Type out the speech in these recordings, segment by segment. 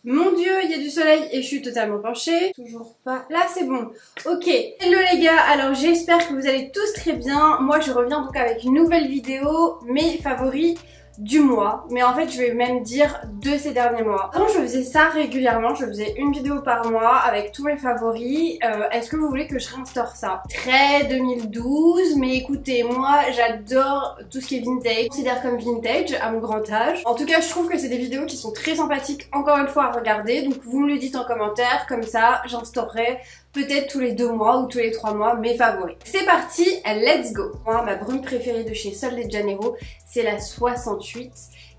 Mon dieu, il y a du soleil et je suis totalement penchée. Toujours pas. Là, c'est bon. Ok. Hello les gars, alors j'espère que vous allez tous très bien. Moi, je reviens donc avec une nouvelle vidéo, mes favoris du mois, mais en fait je vais même dire de ces derniers mois. Avant je faisais ça régulièrement, je faisais une vidéo par mois avec tous mes favoris. Est-ce que vous voulez que je réinstaure ça? Très 2012, mais écoutez, moi j'adore tout ce qui est vintage, je considère comme vintage à mon grand âge. En tout cas je trouve que c'est des vidéos qui sont très sympathiques encore une fois à regarder, donc vous me le dites en commentaire, comme ça j'instaurerai peut-être tous les 2 mois ou tous les 3 mois mes favoris. C'est parti, let's go. Moi, ma brume préférée de chez Sol de Janeiro, c'est la 68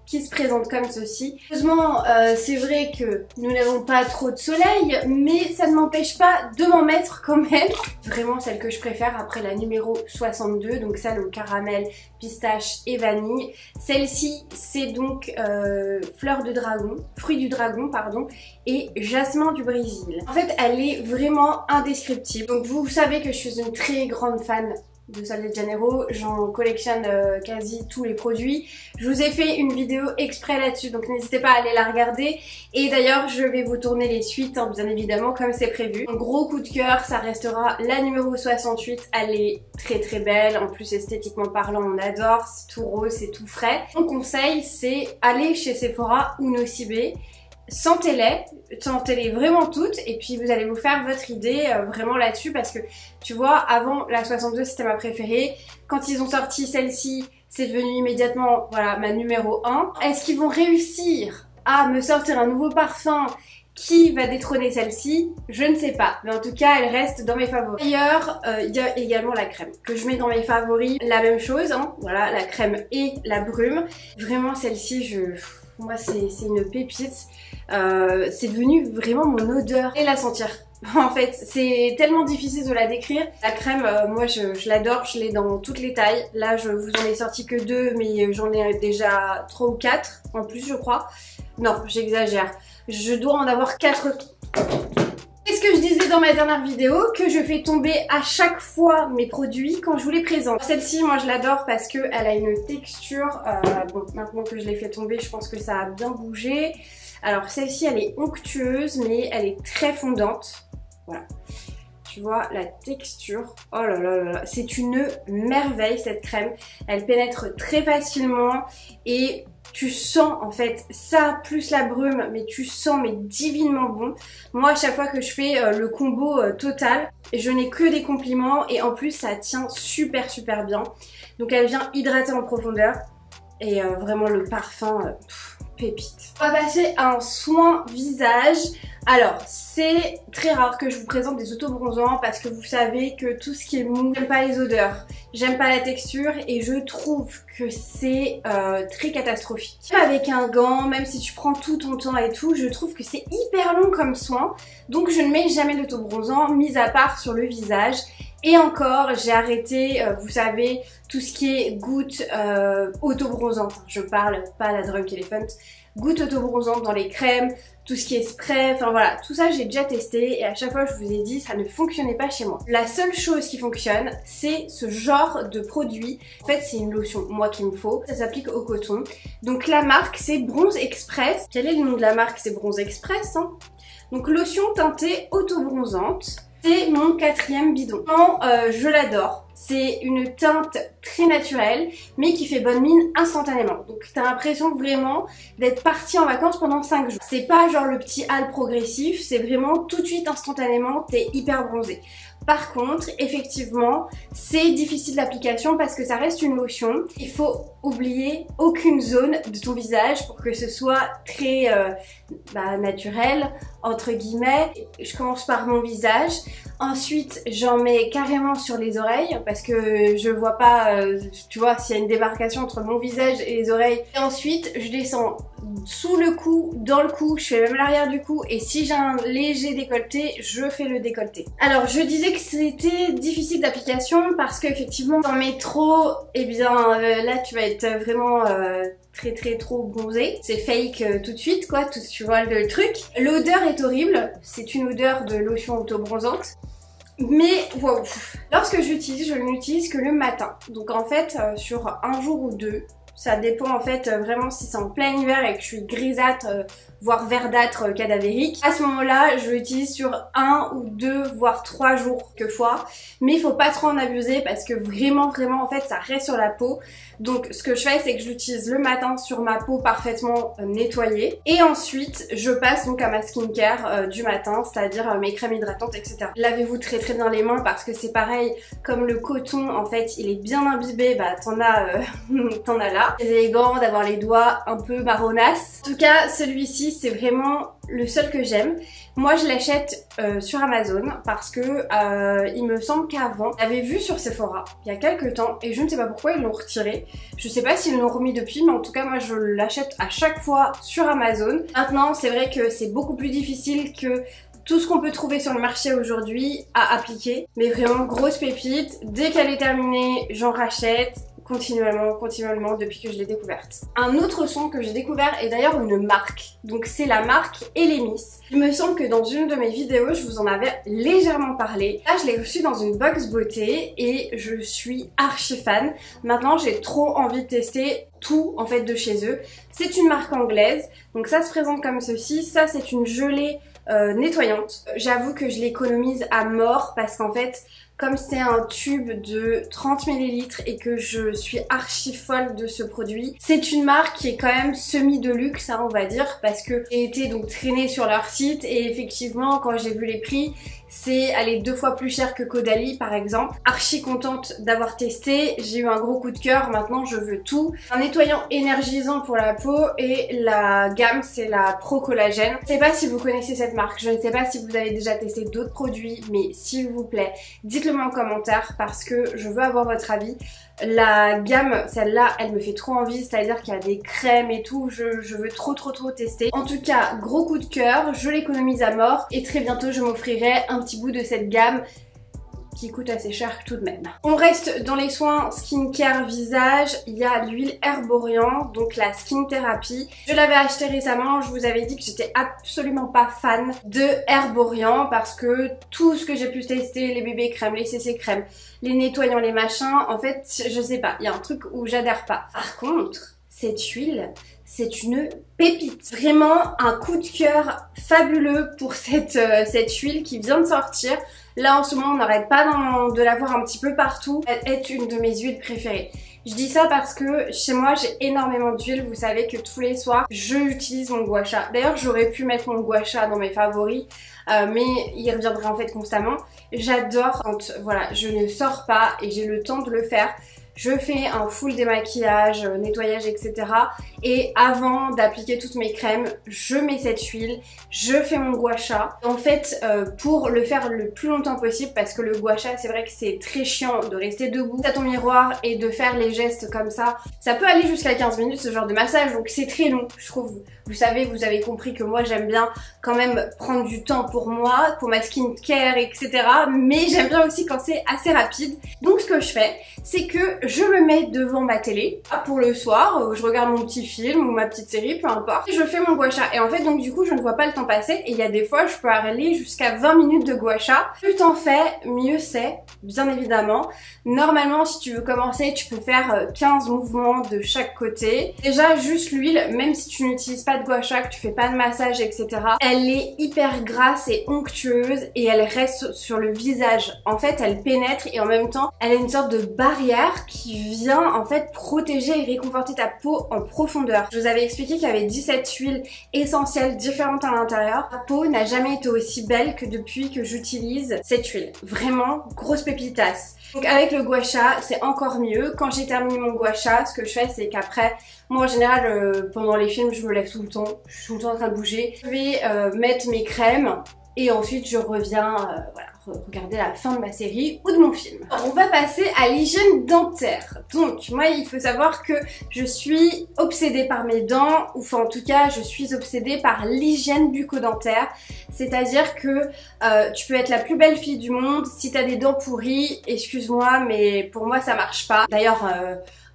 qui se présente comme ceci. Heureusement, c'est vrai que nous n'avons pas trop de soleil, mais ça ne m'empêche pas de m'en mettre quand même. Vraiment celle que je préfère après la numéro 62, donc celle au caramel, pistache et vanille. Celle-ci, c'est donc fleur de dragon, fruit du dragon, pardon, et jasmin du Brésil. En fait, elle est vraiment indescriptible. Donc vous savez que je suis une très grande fan de Sol de Janeiro, j'en collectionne quasi tous les produits. Je vous ai fait une vidéo exprès là-dessus, donc n'hésitez pas à aller la regarder. Et d'ailleurs, je vais vous tourner les suites, hein, bien évidemment, comme c'est prévu. Un gros coup de cœur, ça restera la numéro 68. Elle est très très belle, en plus esthétiquement parlant, on adore. C'est tout rose, c'est tout frais. Mon conseil, c'est aller chez Sephora ou Nocibé. Sentez-les vraiment toutes et puis vous allez vous faire votre idée vraiment là-dessus parce que tu vois, avant la 62 c'était ma préférée, quand ils ont sorti celle-ci c'est devenu immédiatement voilà ma numéro 1. Est-ce qu'ils vont réussir à me sortir un nouveau parfum qui va détrôner celle-ci? Je ne sais pas, mais en tout cas elle reste dans mes favoris. D'ailleurs il y a également la crème que je mets dans mes favoris, la même chose hein, voilà, la crème et la brume. Vraiment celle-ci moi c'est une pépite, c'est devenu vraiment mon odeur et la sentir. En fait c'est tellement difficile de la décrire. La crème moi je l'adore, je l'ai dans toutes les tailles. Là je vous en ai sorti que 2 mais j'en ai déjà 3 ou 4 en plus je crois. Non j'exagère, je dois en avoir 4. Qu'est-ce que je disais dans ma dernière vidéo? Que je fais tomber à chaque fois mes produits quand je vous les présente. Celle-ci, moi je l'adore parce qu'elle a une texture, bon maintenant que je l'ai fait tomber, je pense que ça a bien bougé. Alors celle-ci elle est onctueuse mais elle est très fondante, voilà. Tu vois la texture, oh là là là là, c'est une merveille cette crème. Elle pénètre très facilement et tu sens en fait ça plus la brume, mais tu sens mais divinement bon. Moi à chaque fois que je fais le combo total, je n'ai que des compliments et en plus ça tient super super bien. Donc elle vient hydrater en profondeur et vraiment le parfum pépite. On va passer à un soin visage. Alors c'est très rare que je vous présente des autobronzants parce que vous savez que tout ce qui est mou, j'aime pas les odeurs, j'aime pas la texture et je trouve que c'est très catastrophique. Avec un gant, même si tu prends tout ton temps et tout, je trouve que c'est hyper long comme soin, donc je ne mets jamais d'autobronzant mis à part sur le visage. Et encore, j'ai arrêté, vous savez, tout ce qui est goutte autobronzante. Je parle pas la Drunk Elephant. Goutte autobronzante dans les crèmes, tout ce qui est spray, enfin voilà, tout ça j'ai déjà testé et à chaque fois je vous ai dit ça ne fonctionnait pas chez moi. La seule chose qui fonctionne, c'est ce genre de produit. En fait c'est une lotion, moi qu'il me faut, ça s'applique au coton. Donc la marque c'est Bronze Express. Quel est le nom de la marque? C'est Bronze Express hein. Donc lotion teintée autobronzante. C'est mon 4e bidon. Je l'adore. C'est une teinte très naturelle mais qui fait bonne mine instantanément. Donc t'as l'impression vraiment d'être parti en vacances pendant 5 jours. C'est pas genre le petit hal progressif, c'est vraiment tout de suite instantanément t'es hyper bronzé. Par contre, effectivement, c'est difficile d'application parce que ça reste une lotion. Il faut oublier aucune zone de ton visage pour que ce soit très naturel, entre guillemets. Je commence par mon visage. Ensuite, j'en mets carrément sur les oreilles parce que je vois pas, tu vois, s'il y a une démarcation entre mon visage et les oreilles. Et ensuite, je descends sous le cou, dans le cou, je fais même l'arrière du cou et si j'ai un léger décolleté, je fais le décolleté. Alors, je disais que c'était difficile d'application parce qu'effectivement, t'en mets trop, et bien là, tu vas être vraiment très trop bronzé. C'est fake tout de suite quoi, tu vois le truc. L'odeur est horrible, c'est une odeur de lotion auto-bronzante. Mais wow. Lorsque j'utilise, je ne l'utilise que le matin. Donc en fait, sur un jour ou 2, Ça dépend en fait vraiment si c'est en plein hiver et que je suis grisâtre, voire verdâtre cadavérique. À ce moment-là, je l'utilise sur 1 ou 2 voire 3 jours quelquefois. Mais il faut pas trop en abuser parce que vraiment en fait ça reste sur la peau. Donc ce que je fais c'est que je l'utilise le matin sur ma peau parfaitement nettoyée. Et ensuite je passe donc à ma skincare du matin, c'est-à-dire mes crèmes hydratantes, etc. Lavez-vous très bien les mains parce que c'est pareil, comme le coton en fait il est bien imbibé, bah t'en as là. C'est élégant d'avoir les doigts un peu marronasses. En tout cas celui-ci c'est vraiment le seul que j'aime. Moi je l'achète sur Amazon parce que il me semble qu'avant, j'avais vu sur Sephora il y a quelques temps et je ne sais pas pourquoi ils l'ont retiré. Je sais pas s'ils l'ont remis depuis, mais en tout cas moi je l'achète à chaque fois sur Amazon. Maintenant c'est vrai que c'est beaucoup plus difficile que tout ce qu'on peut trouver sur le marché aujourd'hui à appliquer. Mais vraiment grosse pépite, dès qu'elle est terminée j'en rachète. Continuellement depuis que je l'ai découverte. Un autre son que j'ai découvert est d'ailleurs une marque, donc c'est la marque Elemis. Il me semble que dans une de mes vidéos je vous en avais légèrement parlé. Là je l'ai reçu dans une box beauté et je suis archi fan. Maintenant j'ai trop envie de tester tout en fait de chez eux. C'est une marque anglaise, donc ça se présente comme ceci. Ça c'est une gelée nettoyante. J'avoue que je l'économise à mort parce qu'en fait comme c'est un tube de 30 ml et que je suis archi folle de ce produit, c'est une marque qui est quand même semi de luxe hein, on va dire, parce que j'ai été donc traînée sur leur site et effectivement quand j'ai vu les prix, c'est aller 2 fois plus cher que Caudalie par exemple. Archi contente d'avoir testé, j'ai eu un gros coup de cœur, maintenant je veux tout. Un nettoyant énergisant pour la peau et la gamme c'est la Pro Collagène. Je ne sais pas si vous connaissez cette marque, je ne sais pas si vous avez déjà testé d'autres produits, mais s'il vous plaît, dites-le moi en commentaire parce que je veux avoir votre avis. La gamme, celle-là, elle me fait trop envie, c'est-à-dire qu'il y a des crèmes et tout, je veux trop tester. En tout cas, gros coup de cœur, je l'économise à mort et très bientôt je m'offrirai un petit bout de cette gamme qui coûte assez cher tout de même. On reste dans les soins skincare visage, il y a l'huile Herborian, donc la Skin Therapy. Je l'avais acheté récemment, je vous avais dit que j'étais absolument pas fan de Herborian parce que tout ce que j'ai pu tester, les bébés crèmes, les CC crèmes, les nettoyants, les machins, en fait, je sais pas, il y a un truc où j'adhère pas. Par contre, cette huile, c'est une pépite. Vraiment un coup de cœur fabuleux pour cette huile qui vient de sortir. Là en ce moment on n'arrête pas de la voir un petit peu partout. Elle est une de mes huiles préférées. Je dis ça parce que chez moi j'ai énormément d'huile. Vous savez que tous les soirs j'utilise mon gua sha. D'ailleurs j'aurais pu mettre mon gua sha dans mes favoris. Mais il reviendra en fait constamment. J'adore quand voilà, je ne sors pas et j'ai le temps de le faire. Je fais un full démaquillage, nettoyage, etc. Et avant d'appliquer toutes mes crèmes, je mets cette huile, je fais mon gua sha. En fait, pour le faire le plus longtemps possible, parce que le gua sha, c'est vrai que c'est très chiant de rester debout à ton miroir et de faire les gestes comme ça. Ça peut aller jusqu'à 15 minutes ce genre de massage, donc c'est très long, je trouve. Vous savez, vous avez compris que moi j'aime bien quand même prendre du temps pour moi, pour ma skincare, etc. Mais j'aime bien aussi quand c'est assez rapide. Donc ce que je fais, c'est que je me mets devant ma télé pour le soir, je regarde mon petit film ou ma petite série, peu importe, et je fais mon gua sha. Et en fait donc du coup je ne vois pas le temps passer et il y a des fois je peux aller jusqu'à 20 minutes de gua sha. Plus t'en fais, mieux c'est, bien évidemment. Normalement si tu veux commencer tu peux faire 15 mouvements de chaque côté. Déjà juste l'huile, même si tu n'utilises pas de gua sha, que tu fais pas de massage, etc. Elle est hyper grasse et onctueuse et elle reste sur le visage. En fait elle pénètre et en même temps elle a une sorte de barrière qui vient en fait protéger et réconforter ta peau en profondeur. Je vous avais expliqué qu'il y avait 17 huiles essentielles différentes à l'intérieur. Ma peau n'a jamais été aussi belle que depuis que j'utilise cette huile. Vraiment grosse pépitasse. Donc avec le gua sha c'est encore mieux. Quand j'ai terminé mon gua sha, ce que je fais c'est qu'après, moi en général pendant les films je me lève tout le temps, je suis tout le temps en train de bouger. Je vais mettre mes crèmes et ensuite je reviens voilà, regarder la fin de ma série ou de mon film. Alors, on va passer à l'hygiène dentaire. Donc moi il faut savoir que je suis obsédée par mes dents, ou enfin en tout cas je suis obsédée par l'hygiène bucco-dentaire. C'est-à-dire que tu peux être la plus belle fille du monde, si t'as des dents pourries, excuse-moi mais pour moi ça marche pas. D'ailleurs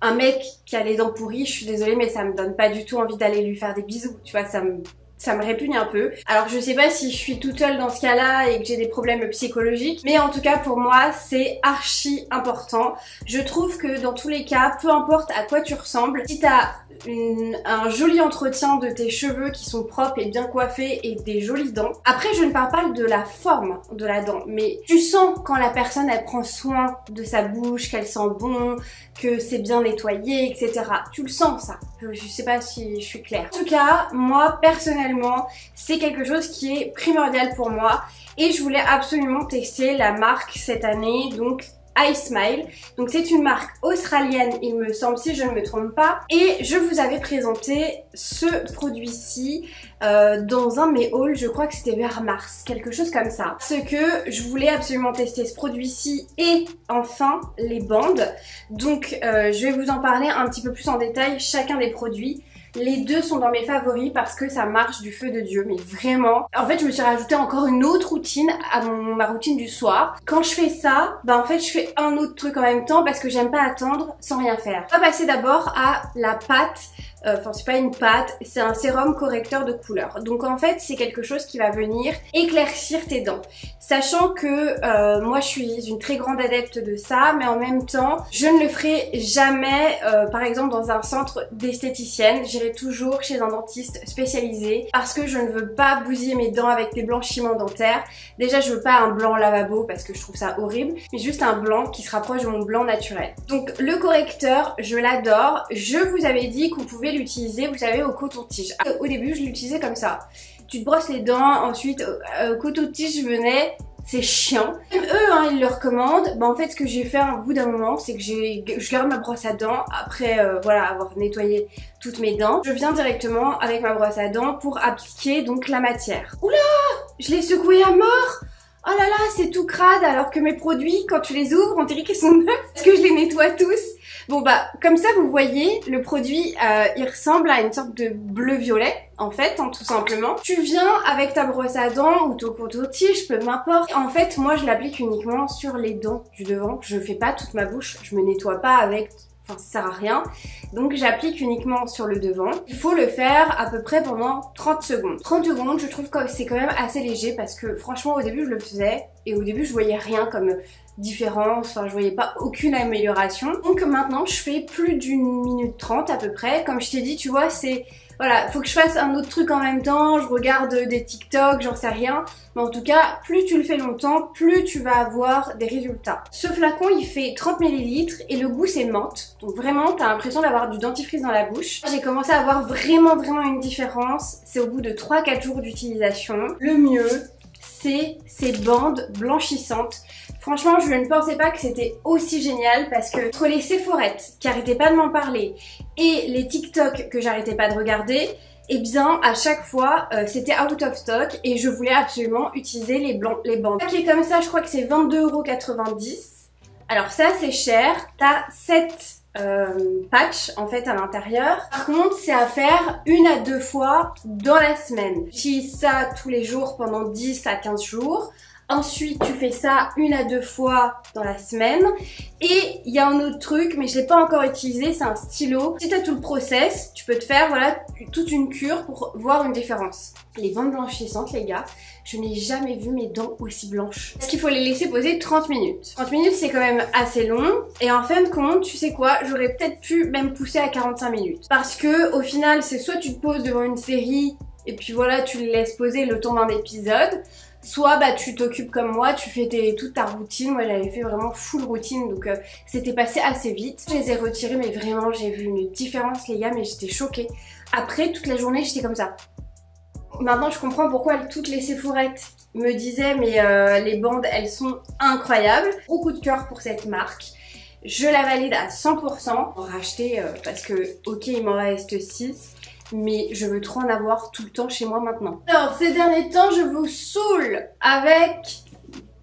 un mec qui a les dents pourries, je suis désolée mais ça me donne pas du tout envie d'aller lui faire des bisous, tu vois, ça me ça me répugne un peu. Alors je sais pas si je suis toute seule dans ce cas-là et que j'ai des problèmes psychologiques, mais en tout cas pour moi c'est archi important. Je trouve que dans tous les cas, peu importe à quoi tu ressembles, si t'as un joli entretien de tes cheveux qui sont propres et bien coiffés et des jolies dents. Après je ne parle pas de la forme de la dent, mais tu sens quand la personne elle prend soin de sa bouche, qu'elle sent bon, que c'est bien nettoyé, etc. Tu le sens ça. Je sais pas si je suis claire. En tout cas, moi personnellement, c'est quelque chose qui est primordial pour moi et je voulais absolument tester la marque cette année, donc iSmile. Donc c'est une marque australienne, il me semble, si je ne me trompe pas. Et je vous avais présenté ce produit-ci dans un de mes hauls, je crois que c'était vers mars, quelque chose comme ça. Parce que je voulais absolument tester ce produit-ci et enfin les bandes. Donc je vais vous en parler un petit peu plus en détail, chacun des produits. Les deux sont dans mes favoris parce que ça marche du feu de Dieu, mais vraiment. En fait, je me suis rajouté encore une autre routine à ma routine du soir. Quand je fais ça, bah en fait, je fais un autre truc en même temps parce que j'aime pas attendre sans rien faire. On va passer d'abord à la pâte. Enfin, c'est pas une pâte, c'est un sérum correcteur de couleur. Donc en fait, c'est quelque chose qui va venir éclaircir tes dents. Sachant que moi, je suis une très grande adepte de ça, mais en même temps, je ne le ferai jamais, par exemple, dans un centre d'esthéticienne. J'irai toujours chez un dentiste spécialisé parce que je ne veux pas bousiller mes dents avec des blanchiments dentaires. Déjà, je veux pas un blanc lavabo parce que je trouve ça horrible, mais juste un blanc qui se rapproche de mon blanc naturel. Donc le correcteur, je l'adore. Je vous avais dit qu'on pouvait l'utiliser, vous savez, au coton-tige. Au début, je l'utilisais comme ça. Tu te brosses les dents, ensuite, coton-tige venait, c'est chiant. Même eux, hein, ils le recommandent. Bah, en fait, ce que j'ai fait au bout d'un moment, c'est que je garde ma brosse à dents après, voilà, avoir nettoyé toutes mes dents. Je viens directement avec ma brosse à dents pour appliquer donc la matière. Oula, je l'ai secoué à mort. Oh là là, c'est tout crade alors que mes produits, quand tu les ouvres, on dirait qu'ils sont neufs parce que je les nettoie tous. Bon bah, comme ça vous voyez, le produit, il ressemble à une sorte de bleu-violet, en fait, hein, tout simplement. Tu viens avec ta brosse à dents ou ton coton-tige, peu m'importe. En fait, moi je l'applique uniquement sur les dents du devant. Je fais pas toute ma bouche, je me nettoie pas avec... Enfin, ça sert à rien. Donc j'applique uniquement sur le devant. Il faut le faire à peu près pendant 30 secondes. 30 secondes, je trouve que c'est quand même assez léger parce que franchement au début je le faisais et au début je voyais rien comme différence, enfin je voyais pas aucune amélioration. Donc maintenant je fais plus d'une minute 30 à peu près. Comme je t'ai dit, tu vois, c'est... Voilà, faut que je fasse un autre truc en même temps, je regarde des TikTok, j'en sais rien. Mais en tout cas, plus tu le fais longtemps, plus tu vas avoir des résultats. Ce flacon, il fait 30 ml et le goût c'est menthe. Donc vraiment, t'as l'impression d'avoir du dentifrice dans la bouche. J'ai commencé à avoir vraiment une différence. C'est au bout de 3-4 jours d'utilisation. Le mieux, c'est ces bandes blanchissantes. Franchement, je ne pensais pas que c'était aussi génial parce que entre les Sephorettes qui arrêtaient pas de m'en parler et les TikTok que j'arrêtais pas de regarder, eh bien à chaque fois c'était out of stock et je voulais absolument utiliser les bandes. Qui est comme ça, je crois que c'est 22,90 €. Alors c'est assez cher, t'as 7 patch en fait à l'intérieur. Par contre c'est à faire 1 à 2 fois dans la semaine. J'utilise ça tous les jours pendant 10 à 15 jours. Ensuite, tu fais ça 1 à 2 fois dans la semaine. Et il y a un autre truc, mais je l'ai pas encore utilisé, c'est un stylo. Si tu as tout le process, tu peux te faire voilà toute une cure pour voir une différence. Les bandes blanchissantes, les gars, je n'ai jamais vu mes dents aussi blanches. Parce qu'il faut les laisser poser 30 minutes. 30 minutes, c'est quand même assez long. Et en fin de compte, tu sais quoi, j'aurais peut-être pu même pousser à 45 minutes. Parce que au final, c'est soit tu te poses devant une série et puis voilà, tu le laisses poser le temps d'un épisode. Soit bah tu t'occupes comme moi, tu fais toute ta routine. Moi j'avais fait vraiment full routine, donc c'était passé assez vite. Je les ai retirés, mais vraiment j'ai vu une différence les gars, mais j'étais choquée. Après toute la journée j'étais comme ça. Maintenant je comprends pourquoi toutes les Sephorettes me disaient mais les bandes elles sont incroyables. Gros coup de cœur pour cette marque. Je la valide à 100%. Pour racheter parce que ok il m'en reste 6. Mais je veux trop en avoir tout le temps chez moi maintenant. Alors ces derniers temps je vous saoule avec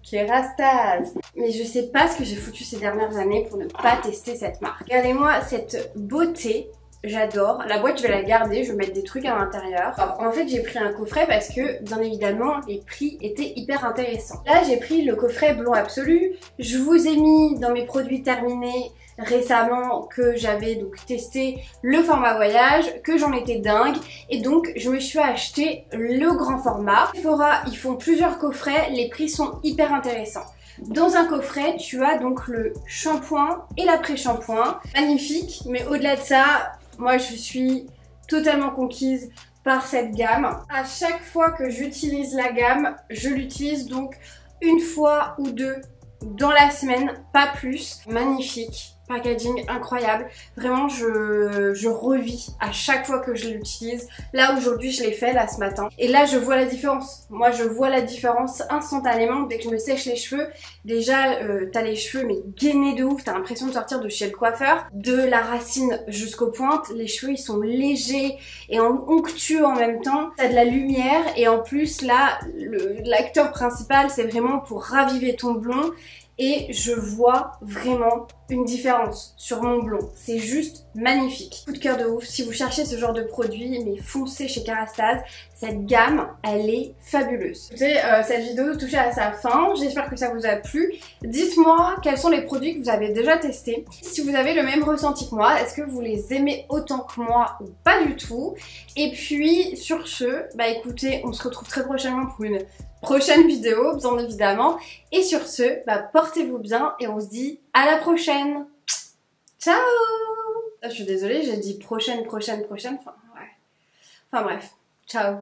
Kerastase. Mais je sais pas ce que j'ai foutu ces dernières années pour ne pas tester cette marque. Regardez-moi cette beauté. j'adore. La boîte, je vais la garder, je vais mettre des trucs à l'intérieur. En fait, j'ai pris un coffret parce que, bien évidemment, les prix étaient hyper intéressants. Là, j'ai pris le coffret Blond Absolu. Je vous ai mis dans mes produits terminés récemment que j'avais donc testé le format voyage, que j'en étais dingue, et donc je me suis acheté le grand format. Sephora, ils font plusieurs coffrets, les prix sont hyper intéressants. Dans un coffret, tu as donc le shampoing et l'après-shampoing. Magnifique, mais au-delà de ça, moi je suis totalement conquise par cette gamme. À chaque fois que j'utilise la gamme, je l'utilise donc une fois ou deux dans la semaine, pas plus. Magnifique. Packaging incroyable, vraiment je revis à chaque fois que je l'utilise. Là aujourd'hui je l'ai fait là ce matin et là je vois la différence. Moi je vois la différence instantanément dès que je me sèche les cheveux. Déjà t'as les cheveux mais gainés de ouf, t'as l'impression de sortir de chez le coiffeur. De la racine jusqu'aux pointes, les cheveux ils sont légers et onctueux en même temps. T'as de la lumière et en plus là l'acteur principal c'est vraiment pour raviver ton blond. Et je vois vraiment une différence sur mon blond. C'est juste magnifique. Coup de cœur de ouf. Si vous cherchez ce genre de produit, mais foncez chez Kérastase. Cette gamme, elle est fabuleuse. Écoutez, cette vidéo touche à sa fin. J'espère que ça vous a plu. Dites-moi quels sont les produits que vous avez déjà testés. Si vous avez le même ressenti que moi, est-ce que vous les aimez autant que moi ou pas du tout? Et puis, sur ce, bah écoutez, on se retrouve très prochainement pour une prochaine vidéo, bien évidemment. Et sur ce, bah portez-vous bien et on se dit à la prochaine. Ciao! Je suis désolée, j'ai dit prochaine. Enfin, ouais. Enfin bref, ciao.